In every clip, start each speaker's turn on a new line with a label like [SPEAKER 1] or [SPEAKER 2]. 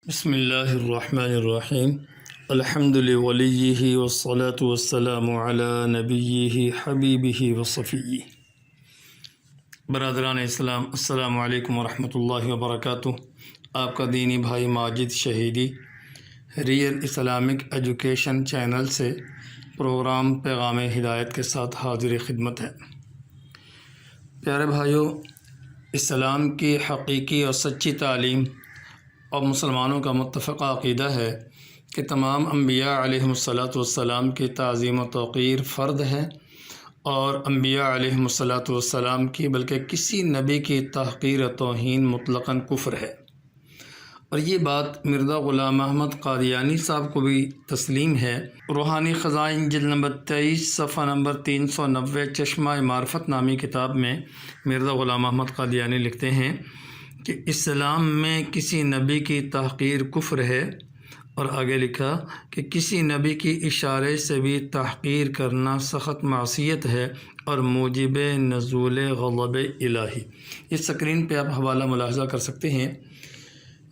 [SPEAKER 1] بسم اللہ الرحمن الرحیم الحمد لولیہ والصلاة والسلام علی نبیہ حبیبہ وصفیہ۔ برادران اسلام، السلام علیکم ورحمۃ اللہ وبرکاتہ۔ آپ کا دینی بھائی Majid Shahidi real Islamic education channel سے پروگرام پیغام ہدایت کے ساتھ حاضر خدمت ہے۔ پیارے بھائیو، اسلام کی حقیقی اور سچی تعلیم اور مسلمانوں کا متفقہ عقیدہ ہے کہ تمام انبیاء علیہم السلام کی تعظیم و توقیر فرض ہے، اور انبیاء علیہم السلام کی بلکہ کسی نبی کی تحقیر و توہین مطلقاً کفر ہے۔ اور یہ بات مرزا غلام احمد قادیانی صاحب کو بھی تسلیم ہے۔ روحانی خزائن جلد نمبر 23 صفحہ نمبر 390 چشمہ معرفت نامی کتاب میں مرزا غلام احمد قادیانی لکھتے ہیں کہ اسلام میں کسی نبی کی تحقیر کفر ہے، اور آگے لکھا کہ کسی نبی کی اشارے سے بھی تحقیر کرنا سخت معصیت ہے اور موجب نزول غضب الہی۔ اس سکرین پہ آپ حوالہ ملاحظہ کر سکتے ہیں۔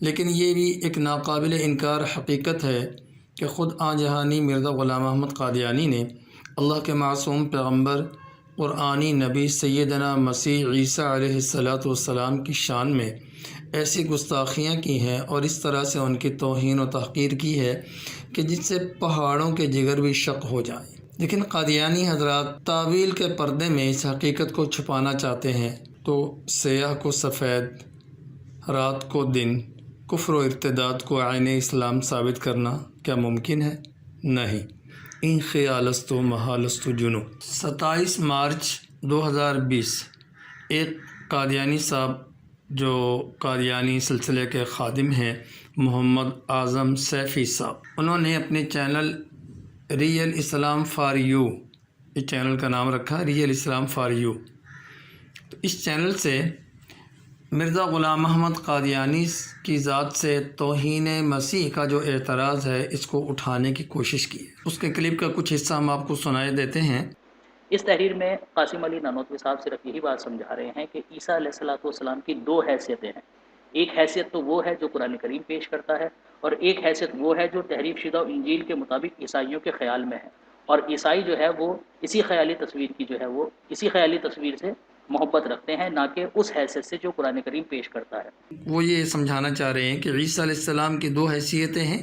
[SPEAKER 1] لیکن یہ بھی ایک ناقابل انکار حقیقت ہے کہ خود آن جہانی مرزا غلام احمد قادیانی نے اللہ کے معصوم پیغمبر قرآنی نبی سیدنا مسیح عیسیٰ علیہ السلام کی شان میں ایسی گستاخیاں کی ہیں اور اس طرح سے ان کی توہین و تحقیر کی ہے کہ جس سے پہاڑوں کے جگر بھی شق ہو جائیں۔ لیکن قادیانی حضرات تاویل کے پردے میں اس حقیقت کو چھپانا چاہتے ہیں، تو سیاہ کو سفید، رات کو دن، کفر و ارتداد کو عین اسلام ثابت کرنا کیا ممکن ہے؟ نہیں۔ ان خیالست و محالست جنو۔ 27 مارچ 2020 ایک قادیانی صاحب جو قادیانی سلسلے کے خادم ہیں، محمد اعظم سیفی صاحب، انہوں نے اپنے channel real Islam for you, اس چینل کا نام رکھا ریئل اسلام فار یو، تو اس چینل سے مرزا غلام احمد قادیانی کی ذات سے توہین مسیح کا جو اعتراض ہے اس کو اٹھانے کی کوشش کی ہے۔ اس کے کلپ کا کچھ حصہ ہم آپ کو سنائے دیتے ہیں۔
[SPEAKER 2] اس تحریر میں قاسم علی نانوتوی صاحب صرف یہی بات سمجھا رہے ہیں کہ عیسیٰ علیہ السلام کی دو حیثیتیں ہیں۔ ایک حیثیت تو وہ ہے جو قرآن کریم پیش کرتا ہے، اور ایک حیثیت وہ ہے جو تحریف شدہ انجیل کے مطابق عیسائیوں کے خیال میں ہے، اور عیسائی جو ہے وہ اسی خیالی تصویر سے محبت رکھتے ہیں، نہ کہ اس حیثیت سے جو قرآن کریم پیش کرتا ہے۔
[SPEAKER 1] وہ یہ سمجھانا چاہ رہے ہیں کہ عیسیٰ علیہ السلام کی دو حیثیتیں ہیں،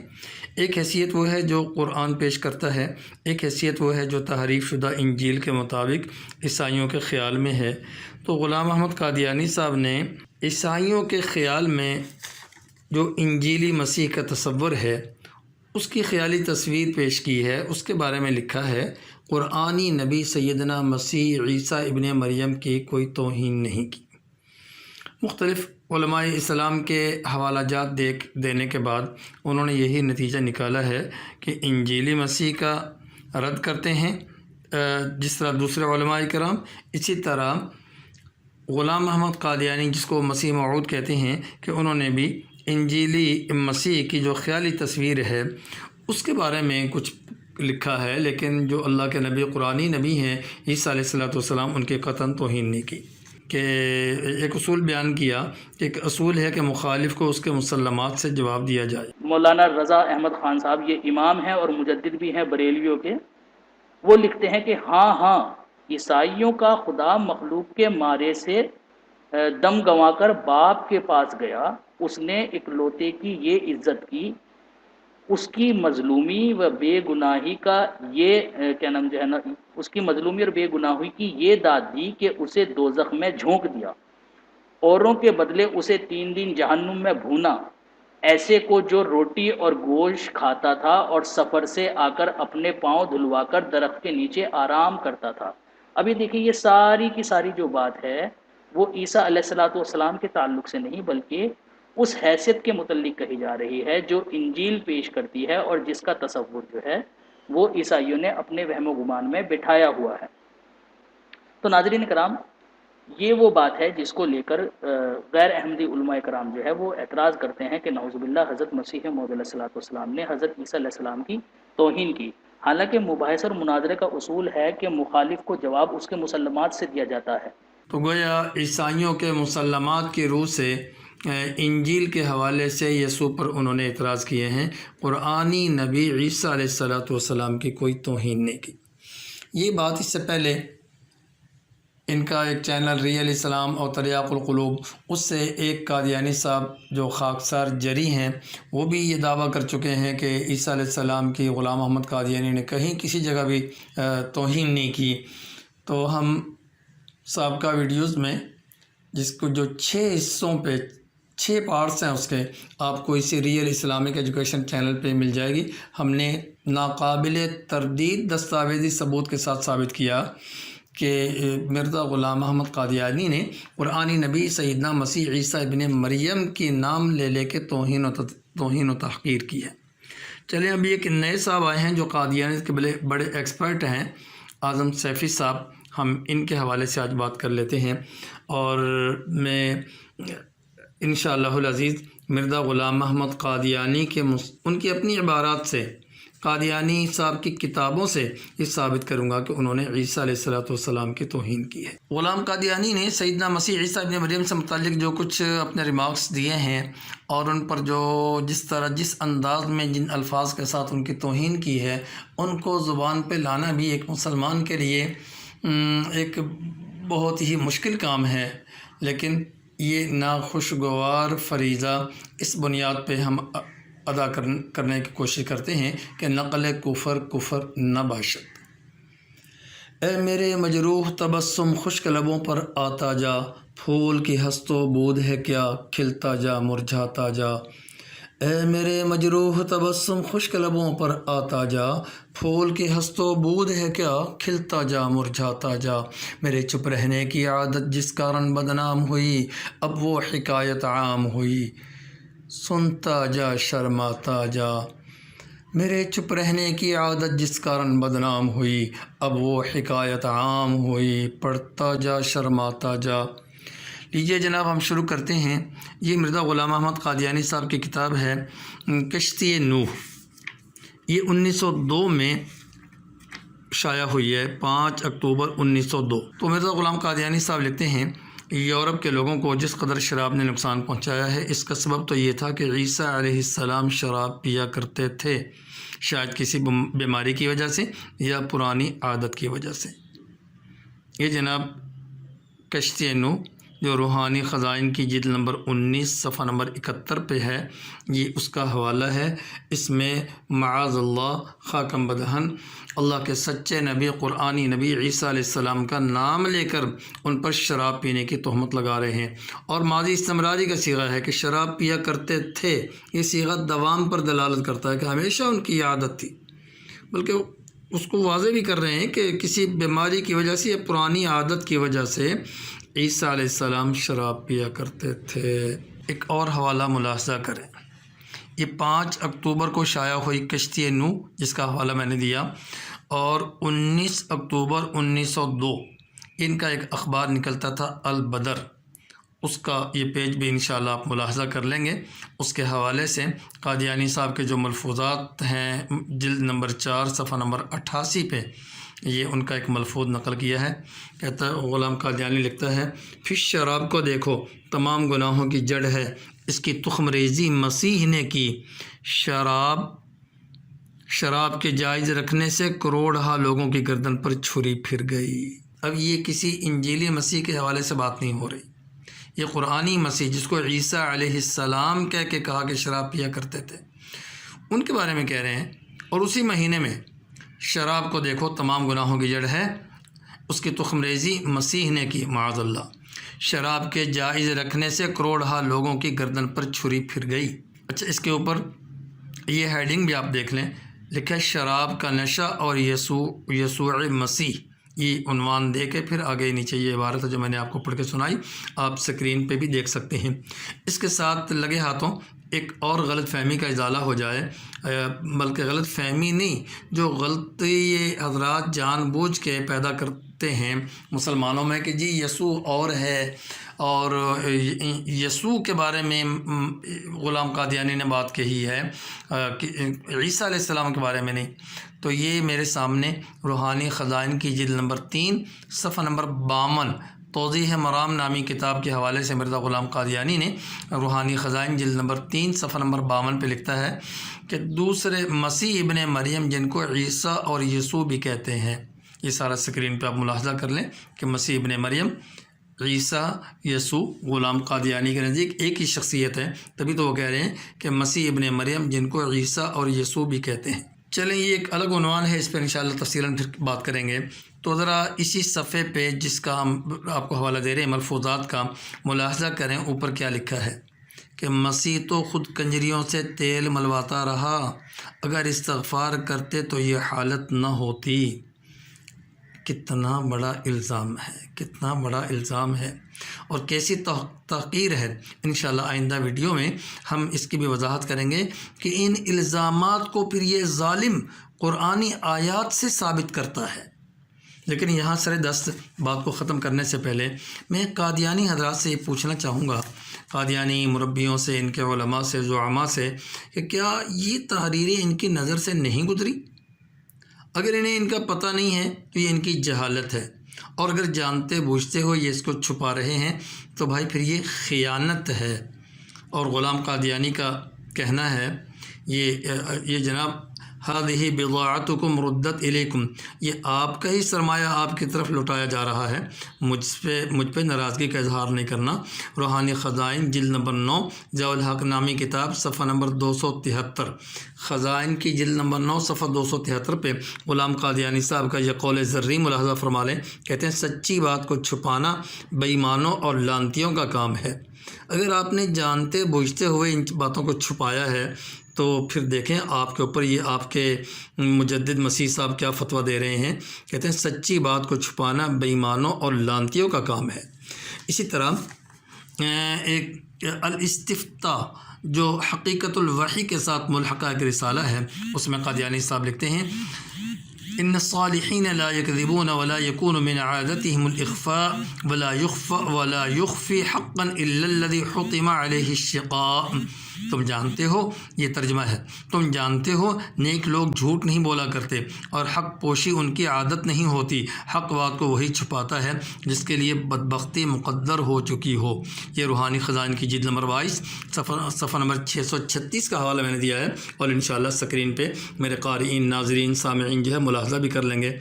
[SPEAKER 1] ایک حیثیت وہ ہے جو قرآن پیش کرتا ہے، ایک حیثیت وہ ہے جو تحریف شدہ انجیل کے مطابق عیسائیوں کے خیال میں ہے۔ تو غلام احمد قادیانی صاحب نے عیسائیوں کے خیال میں جو انجیلی مسیح کا تصور ہے اس کی خیالی تصویر پیش کی ہے۔ اس کے بارے میں لکھا ہے، قرآنی نبی سیدنا مسیح عیسیٰ ابن مریم کی کوئی توہین نہیں کی۔ مختلف علماء اسلام کے حوالہ جات دینے کے بعد انہوں نے یہی نتیجہ نکالا ہے کہ انجیلی مسیح کا رد کرتے ہیں جس طرح دوسرے علماء کرام، اسی طرح غلام احمد قادیانی جس کو مسیح موعود کہتے ہیں کہ انہوں نے بھی انجیلی مسیح کی جو خیالی تصویر ہے اس کے بارے میں کچھ لکھا ہے، لیکن جو اللہ کے نبی قرآنی نبی ہیں عیسیٰ علیہ السلام ان کے قطعاً توہین نہیں کی۔ کہ ایک اصول بیان کیا کہ ایک اصول ہے کہ مخالف کو اس کے مسلمات سے جواب دیا جائے۔
[SPEAKER 2] مولانا رضا احمد خان صاحب یہ امام ہیں اور مجدد بھی ہیں بریلویوں کے، وہ لکھتے ہیں کہ ہاں عیسائیوں کا خدا مخلوق کے مارے سے دم گنوا کر باپ کے پاس گیا، اس نے اکلوتے کی یہ عزت کی، اس کی مظلومی و بے گناہی کا یہ کیا نام جو ہے نا، اس کی مظلومی اور بے گناہی کی یہ داد دی کہ اسے دوزخ میں جھونک دیا، اوروں کے بدلے اسے 3 دن جہنم میں بھونا، ایسے کو جو روٹی اور گوشت کھاتا تھا اور سفر سے آ کر اپنے پاؤں دھلوا کر درخت کے نیچے آرام کرتا تھا۔ ابھی دیکھیں یہ ساری کی ساری جو بات ہے وہ عیسیٰ علیہ السلام کے تعلق سے نہیں بلکہ اس حیثیت کے متعلق کہی جا رہی ہے جو انجیل پیش کرتی ہے، اور جس کا تصور جو ہے وہ عیسائیوں نے اپنے وہم و گمان میں بٹھایا ہوا ہے۔ تو ناظرین کرام، یہ وہ بات ہے جس کو لے کر غیر احمدی علماء کرام جو ہے وہ اعتراض کرتے ہیں کہ نعوذ باللہ حضرت مسیح موعود علیہ السلام نے حضرت عیسیٰ علیہ السلام کی توہین کی، حالانکہ مباحثہ اور مناظرے کا اصول ہے کہ مخالف کو جواب اس کے مسلمات سے دیا جاتا ہے۔
[SPEAKER 1] تو گویا عیسائیوں کے مسلمات کی روح سے انجیل کے حوالے سے یسوع پر انہوں نے اعتراض کیے ہیں، قرآنی نبی عیسیٰ علیہ السلام کی کوئی توہین نہیں کی۔ یہ بات اس سے پہلے ان کا ایک چینل ریئل اسلام اور تریاق القلوب، اس سے ایک قادیانی صاحب جو خاکسار جری ہیں، وہ بھی یہ دعویٰ کر چکے ہیں کہ عیسیٰ علیہ السلام کی غلام محمد قادیانی نے کہیں کسی جگہ بھی توہین نہیں کی۔ تو ہم سابقہ ویڈیوز میں جس کو جو 6 حصوں پہ 6 پارٹس ہیں اس کے، آپ کو اسی ریئل اسلامک ایجوکیشن چینل پہ مل جائے گی۔ ہم نے ناقابل تردید دستاویزی ثبوت کے ساتھ ثابت کیا کہ مرزا غلام محمد قادیانی نے قرآنی نبی سیدنا مسیح عیسیٰ ابن مریم کی نام لے کے توہین و تحقیر کی ہے۔ چلیں ابھی ایک نئے صاحب آئے ہیں جو قادیانی کے بڑے ایکسپرٹ ہیں، اعظم سیفی صاحب، ہم ان کے حوالے سے آج بات کر لیتے ہیں۔ اور میں انشاءاللہ العزیز مرزا غلام محمد قادیانی کے ان کی اپنی عبارات سے، قادیانی صاحب کی کتابوں سے یہ ثابت کروں گا کہ انہوں نے عیسیٰ علیہ السلام کی توہین کی ہے۔ غلام قادیانی نے سیدنا مسیح عیسیٰ ابن مریم سے متعلق جو کچھ اپنے ریمارکس دیے ہیں اور ان پر جس انداز میں جن الفاظ کے ساتھ ان کی توہین کی ہے، ان کو زبان پہ لانا بھی ایک مسلمان کے لیے ایک بہت ہی مشکل کام ہے، لیکن یہ ناخوشگوار فریضہ اس بنیاد پہ ہم ادا کرنے کی کوشش کرتے ہیں کہ نقل کفر نہ باشد۔ اے میرے مجروح تبسم خشک لبوں پر آتا جا، پھول کی ہست و بود ہے کیا کھلتا جا مرجھاتا جا۔ اے میرے مجروح تبسم خشک لبوں پر آتا جا، پھول کی ہست و بود ہے کیا کھلتا جا مرجھاتا جا۔ میرے چپ رہنے کی عادت جس کارن بدنام ہوئی، اب وہ حکایت عام ہوئی، سنتا جا شرماتا جا۔ میرے چپ رہنے کی عادت جس کارن بدنام ہوئی، اب وہ حکایت عام ہوئی، پڑھتا جا شرماتا جا۔ لیجئے جناب ہم شروع کرتے ہیں۔ یہ مرزا غلام محمد قادیانی صاحب کی کتاب ہے کشتی نوح، یہ 1902 میں شائع ہوئی ہے، 5 اکتوبر 1902۔ تو مرزا غلام قادیانی صاحب لکھتے ہیں، یورپ کے لوگوں کو جس قدر شراب نے نقصان پہنچایا ہے، اس کا سبب تو یہ تھا کہ عیسیٰ علیہ السلام شراب پیا کرتے تھے، شاید کسی بیماری کی وجہ سے یا پرانی عادت کی وجہ سے۔ یہ جناب کشتی نوح جو روحانی خزائن کی جلد نمبر 19 صفحہ نمبر 71 پہ ہے، یہ اس کا حوالہ ہے۔ اس میں معاذ اللہ خاکم بدہن اللہ کے سچے نبی قرآنی نبی عیسیٰ علیہ السلام کا نام لے کر ان پر شراب پینے کی تہمت لگا رہے ہیں، اور ماضی استمراری کا صیغہ ہے کہ شراب پیا کرتے تھے۔ یہ صیغہ دوام پر دلالت کرتا ہے کہ ہمیشہ ان کی عادت تھی، بلکہ اس کو واضح بھی کر رہے ہیں کہ کسی بیماری کی وجہ سے یا پرانی عادت کی وجہ سے عیسیٰ علیہ السلام شراب پیا کرتے تھے۔ ایک اور حوالہ ملاحظہ کریں، یہ 5 اکتوبر کو شائع ہوئی کشتی نوح جس کا حوالہ میں نے دیا، اور 19 اکتوبر 1902 ان کا ایک اخبار نکلتا تھا البدر، اس کا یہ پیج بھی انشاءاللہ آپ ملاحظہ کر لیں گے۔ اس کے حوالے سے قادیانی صاحب کے جو ملفوظات ہیں جلد نمبر 4 صفحہ نمبر 88 پہ یہ ان کا ایک ملفوظ نقل کیا ہے۔ کہتا ہے، غلام قادیانی لکھتا ہے، پھر شراب کو دیکھو تمام گناہوں کی جڑ ہے، اس کی تخم ریزی مسیح نے کی، شراب کے جائز رکھنے سے کروڑہا لوگوں کی گردن پر چھری پھر گئی۔ اب یہ کسی انجیلی مسیح کے حوالے سے بات نہیں ہو رہی، یہ قرآنی مسیح جس کو عیسیٰ علیہ السلام کہہ کے کہا کہ شراب پیا کرتے تھے، ان کے بارے میں کہہ رہے ہیں۔ اور اسی مہینے میں شراب کو دیکھو تمام گناہوں کی جڑ ہے، اس کی تخم ریزی مسیح نے کی، معاذ اللہ، شراب کے جائز رکھنے سے کروڑہا لوگوں کی گردن پر چھری پھر گئی۔ اچھا، اس کے اوپر یہ ہیڈنگ بھی آپ دیکھ لیں، لکھا ہے شراب کا نشہ اور یسوع مسیح، یہ عنوان دے کے پھر آگے نیچے یہ عبارت ہے جو میں نے آپ کو پڑھ کے سنائی، آپ سکرین پہ بھی دیکھ سکتے ہیں۔ اس کے ساتھ لگے ہاتھوں ایک اور غلط فہمی کا ازالہ ہو جائے، بلکہ غلط فہمی نہیں، جو غلطی یہ حضرات جان بوجھ کے پیدا کرتے ہیں مسلمانوں میں کہ جی یسوع اور ہے، اور یسوع کے بارے میں غلام قادیانی نے بات کہی ہے کہ عیسیٰ علیہ السلام کے بارے میں نہیں۔ تو یہ میرے سامنے روحانی خزائن کی جلد نمبر 3 صفحہ نمبر 52 توضیح مرام نامی کتاب کے حوالے سے مرزا غلام قادیانی نے روحانی خزائن جلد نمبر 3 صفحہ نمبر 52 پہ لکھتا ہے کہ دوسرے مسیح ابن مریم جن کو عیسیٰ اور یسوع بھی کہتے ہیں، یہ سارا اسکرین پہ آپ ملاحظہ کر لیں کہ مسیح ابن مریم، عیسیٰ، یسوع غلام قادیانی کے نزدیک ایک ہی شخصیت ہے، تبھی تو وہ کہہ رہے ہیں کہ مسیح ابن مریم جن کو عیسیٰ اور یسوع بھی کہتے ہیں۔ چلیں یہ ایک الگ عنوان ہے، اس پہ انشاءاللہ تفصیلاً پھر بات کریں گے۔ تو ذرا اسی صفحے پہ جس کا ہم آپ کو حوالہ دے رہے ہیں ملفوظات کا، ملاحظہ کریں اوپر کیا لکھا ہے کہ مسیح تو خود کنجریوں سے تیل ملواتا رہا، اگر استغفار کرتے تو یہ حالت نہ ہوتی۔ کتنا بڑا الزام ہے، کتنا بڑا الزام ہے اور کیسی تحقیر ہے۔ انشاءاللہ آئندہ ویڈیو میں ہم اس کی بھی وضاحت کریں گے کہ ان الزامات کو پھر یہ ظالم قرآنی آیات سے ثابت کرتا ہے۔ لیکن یہاں سر دست بات کو ختم کرنے سے پہلے میں قادیانی حضرات سے یہ پوچھنا چاہوں گا، قادیانی مربیوں سے، ان کے علماء سے، زعماء سے، کہ کیا یہ تحریریں ان کی نظر سے نہیں گزری؟ اگر انہیں ان کا پتہ نہیں ہے تو یہ ان کی جہالت ہے، اور اگر جانتے بوجھتے ہو یہ اس کو چھپا رہے ہیں تو بھائی پھر یہ خیانت ہے۔ اور غلام قادیانی کا کہنا ہے یہ جناب ہذہ بضاعتکم ردت الیکم، یہ آپ کا ہی سرمایہ آپ کی طرف لوٹایا جا رہا ہے، مجھ پہ ناراضگی کا اظہار نہیں کرنا۔ روحانی خزائن جلد نمبر 9 ضیاء الحق نامی کتاب صفحہ نمبر 273، خزائن کی جلد نمبر 9 صفحہ 273 پہ غلام قادیانی صاحب کا یہ قول زرعی ملاحظہ فرما لیں۔ کہتے ہیں سچی بات کو چھپانا بے ایمانوں اور لانتیوں کا کام ہے۔ اگر آپ نے جانتے بوجھتے ہوئے ان باتوں کو چھپایا ہے تو پھر دیکھیں آپ کے اوپر یہ آپ کے مجدد مسیح صاحب کیا فتویٰ دے رہے ہیں۔ کہتے ہیں سچی بات کو چھپانا بے ایمانوں اور لانتیوں کا کام ہے۔ اسی طرح ایک الاستفتاء جو حقیقت الوحی کے ساتھ ملحقہ ایک رسالہ ہے، اس میں قادیانی صاحب لکھتے ہیں ان الصالحین لا یکذبون ولا یکون من عادتهم الاخفاء ولا یخفی حقا الا الذی حطم علیہ الشقاء۔ تم جانتے ہو، یہ ترجمہ ہے، تم جانتے ہو نیک لوگ جھوٹ نہیں بولا کرتے اور حق پوشی ان کی عادت نہیں ہوتی، حق بات کو وہی چھپاتا ہے جس کے لیے بدبختی مقدر ہو چکی ہو۔ یہ روحانی خزائن کی جلد نمبر 22 صفحہ نمبر 636 کا حوالہ میں نے دیا ہے، اور انشاءاللہ اسکرین پہ میرے قارئین، ناظرین، سامعین جو ہے ملاحظہ بھی کر لیں گے۔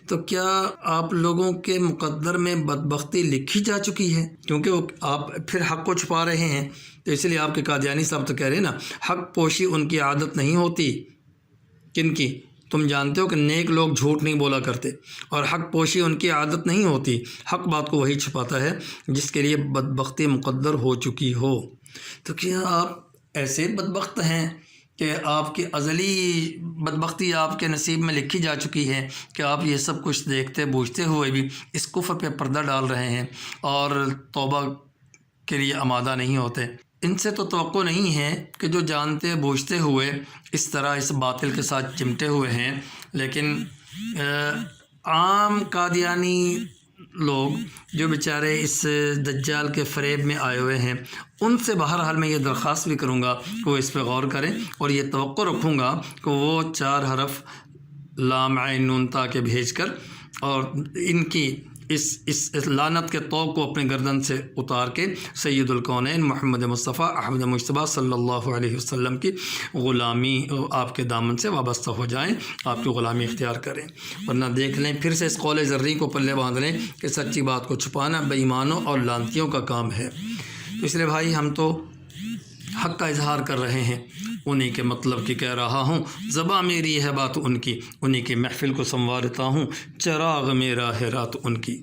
[SPEAKER 1] تو کیا آپ لوگوں کے مقدر میں بدبختی لکھی جا چکی ہے؟ کیونکہ وہ آپ پھر حق کو چھپا رہے ہیں، تو اس لیے آپ کے قادیانی صاحب تو کہہ رہے ہیں نا، حق پوشی ان کی عادت نہیں ہوتی۔ کن کی؟ تم جانتے ہو کہ نیک لوگ جھوٹ نہیں بولا کرتے اور حق پوشی ان کی عادت نہیں ہوتی، حق بات کو وہی چھپاتا ہے جس کے لیے بدبختی مقدر ہو چکی ہو۔ تو کیا آپ ایسے بدبخت ہیں کہ آپ کی ازلی بدبختی آپ کے نصیب میں لکھی جا چکی ہے کہ آپ یہ سب کچھ دیکھتے بوجھتے ہوئے بھی اس کفر پہ پردہ ڈال رہے ہیں اور توبہ کے لیے آمادہ نہیں ہوتے؟ ان سے تو توقع نہیں ہے کہ جو جانتے بوجھتے ہوئے اس طرح اس باطل کے ساتھ چمٹے ہوئے ہیں، لیکن عام قادیانی لوگ جو بیچارے اس دجال کے فریب میں آئے ہوئے ہیں، ان سے بہرحال میں یہ درخواست بھی کروں گا کہ وہ اس پہ غور کریں، اور یہ توقع رکھوں گا کہ وہ 4 حرف لام عین نون تا کے بھیج کر اور ان کی اس لعنت کے طوق کو اپنے گردن سے اتار کے سید الکونین محمد مصطفیٰ احمد مجتبیٰ صلی اللہ علیہ وسلم کی غلامی آپ کے دامن سے وابستہ ہو جائیں، آپ کی غلامی اختیار کریں، ورنہ دیکھ لیں پھر سے اس قول زرعی کو پلے باندھ لیں کہ سچی بات کو چھپانا بے ایمانوں اور لانتیوں کا کام ہے۔ تو اس لیے بھائی ہم تو حق کا اظہار کر رہے ہیں، انہی کے مطلب کی کہہ رہا ہوں، زباں میری ہے بات ان کی، انہی کی محفل کو سنوارتا ہوں، چراغ میرا ہے رات ان کی۔